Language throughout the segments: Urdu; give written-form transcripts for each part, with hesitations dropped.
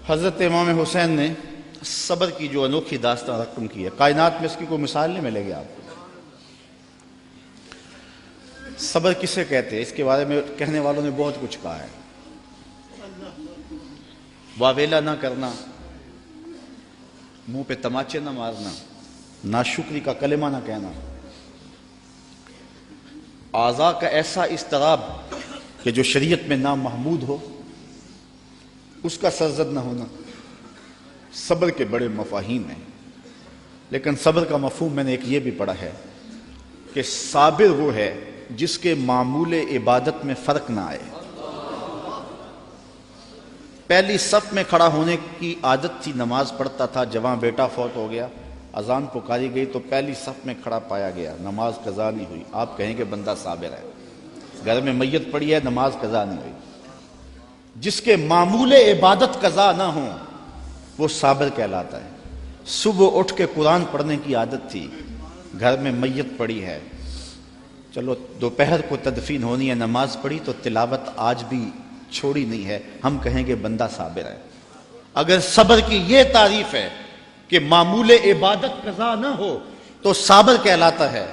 حضرت امام حسین نے صبر کی جو انوکھی داستان رقم کی ہے، کائنات میں اس کی کوئی مثال نہیں ملے گی آپ کو۔ صبر کسے کہتے ہیں اس کے بارے میں کہنے والوں نے بہت کچھ کہا ہے۔ واویلا نہ کرنا، منہ پہ تماچے نہ مارنا، ناشکری کا کلمہ نہ کہنا، اعضاء کا ایسا اضطراب کہ جو شریعت میں نامحمود ہو اس کا سرزد نہ ہونا، صبر کے بڑے مفاہیم ہیں۔ لیکن صبر کا مفہوم میں نے ایک یہ بھی پڑھا ہے کہ صابر وہ ہے جس کے معمول عبادت میں فرق نہ آئے۔ پہلی صف میں کھڑا ہونے کی عادت تھی، نماز پڑھتا تھا، جوان بیٹا فوت ہو گیا، اذان پکاری گئی تو پہلی صف میں کھڑا پایا گیا، نماز قضا نہیں ہوئی، آپ کہیں کہ بندہ صابر ہے۔ گھر میں میت پڑی ہے، نماز قضا نہیں ہوئی۔ جس کے معمول عبادت قضا نہ ہوں وہ صابر کہلاتا ہے۔ صبح اٹھ کے قرآن پڑھنے کی عادت تھی، گھر میں میت پڑی ہے، چلو دوپہر کو تدفین ہونی ہے، نماز پڑھی تو تلاوت آج بھی چھوڑی نہیں ہے، ہم کہیں گے بندہ صابر ہے۔ اگر صبر کی یہ تعریف ہے کہ معمول عبادت قضا نہ ہو تو صابر کہلاتا ہے،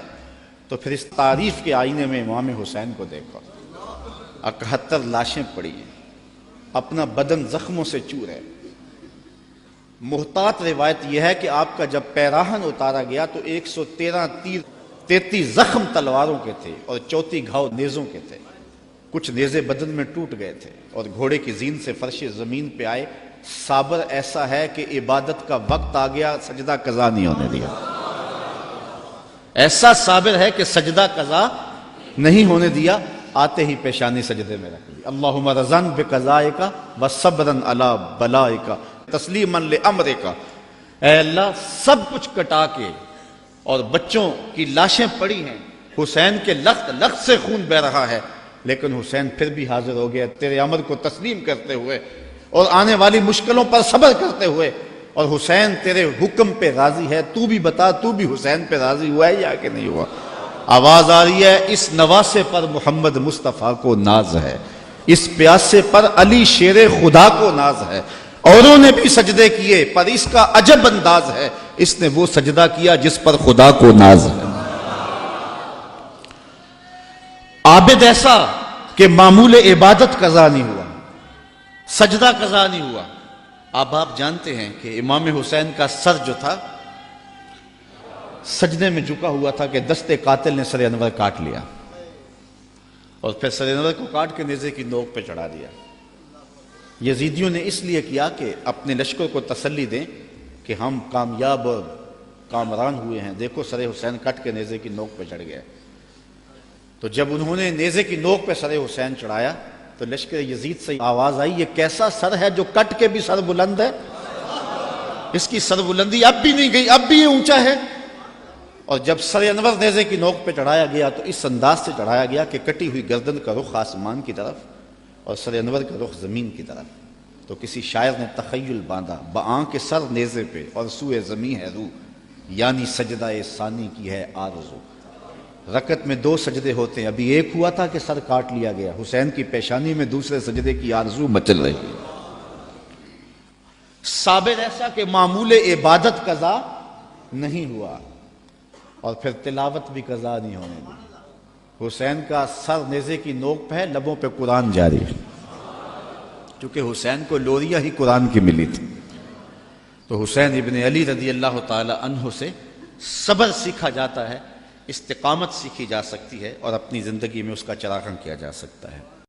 تو پھر اس تعریف کے آئینے میں امام حسین کو دیکھو۔ 71 لاشیں پڑی ہیں، اپنا بدن زخموں سے چور ہے۔ محتاط روایت یہ ہے کہ آپ کا جب پیراہن اتارا گیا تو 113 تیر، 33 زخم تلواروں کے تھے اور 34 گھاؤ نیزوں کے تھے۔ کچھ نیزے بدن میں ٹوٹ گئے تھے اور گھوڑے کی زین سے فرش زمین پہ آئے۔ صابر ایسا ہے کہ عبادت کا وقت آ گیا، سجدہ قضا نہیں ہونے دیا۔ ایسا صابر ہے کہ سجدہ قضا نہیں ہونے دیا، آتے ہی پیشانی سجدے میں رکھ دی۔ اللہم رضن بقضائک وصبرن علی بلائک تسلیما لامرک۔ اے اللہ، سب کچھ کٹا کے اور بچوں کی لاشیں پڑی ہیں، حسین کے لخت لخت سے خون بہ رہا ہے، لیکن حسین پھر بھی حاضر ہو گیا تیرے امر کو تسلیم کرتے ہوئے اور آنے والی مشکلوں پر صبر کرتے ہوئے، اور حسین تیرے حکم پہ راضی ہے۔ تو بھی بتا، تو بھی حسین پہ راضی ہوا ہے یا کہ نہیں ہوا؟ آواز آ رہی ہے، اس نواسے پر محمد مصطفیٰ کو ناز ہے، اس پیاسے پر علی شیر خدا کو ناز ہے۔ اوروں نے بھی سجدے کیے پر اس کا عجب انداز ہے، اس نے وہ سجدہ کیا جس پر خدا کو ناز ہے۔ عابد ایسا کہ معمول عبادت قضا نہیں ہوا، سجدہ قضا نہیں ہوا۔ اب آپ جانتے ہیں کہ امام حسین کا سر جو تھا سجدے میں جھکا ہوا تھا کہ دستے قاتل نے سر انور کاٹ لیا اور پھر سر انور کو کاٹ کے نیزے کی نوک پہ چڑھا دیا۔ یزیدیوں نے اس لیے کیا کہ اپنے لشکر کو تسلی دیں کہ ہم کامیاب اور کامران ہوئے ہیں، دیکھو سر حسین کٹ کے نیزے کی نوک پہ چڑھ گیا۔ تو جب انہوں نے نیزے کی نوک پہ سر حسین چڑھایا تو لشکر یزید سے آواز آئی، یہ کیسا سر ہے جو کٹ کے بھی سر بلند ہے؟ اس کی سر بلندی اب بھی نہیں گئی، اب بھی یہ اونچا ہے۔ اور جب سر انور نیزے کی نوک پہ چڑھایا گیا تو اس انداز سے چڑھایا گیا کہ کٹی ہوئی گردن کا رخ آسمان کی طرف اور سر انور کا رخ زمین کی طرف۔ تو کسی شاعر نے تخیل باندھا، بآں کے سر نیزے پہ اور سوئے زمین ہے روح، یعنی سجدہ ثانی کی ہے آرزو۔ رکعت میں 2 سجدے ہوتے ہیں، ابھی ایک ہوا تھا کہ سر کاٹ لیا گیا، حسین کی پیشانی میں دوسرے سجدے کی آرزو مچل رہی ہے۔ صابر ایسا کہ معمول عبادت قضا نہیں ہوا اور پھر تلاوت بھی قضا نہیں ہونے دی۔ حسین کا سر نیزے کی نوک پہ ہے، لبوں پہ قرآن جاری ہے، کیونکہ حسین کو لوریاں ہی قرآن کی ملی تھی۔ تو حسین ابن علی رضی اللہ تعالی عنہ سے صبر سیکھا جاتا ہے، استقامت سیکھی جا سکتی ہے اور اپنی زندگی میں اس کا چراغاں کیا جا سکتا ہے۔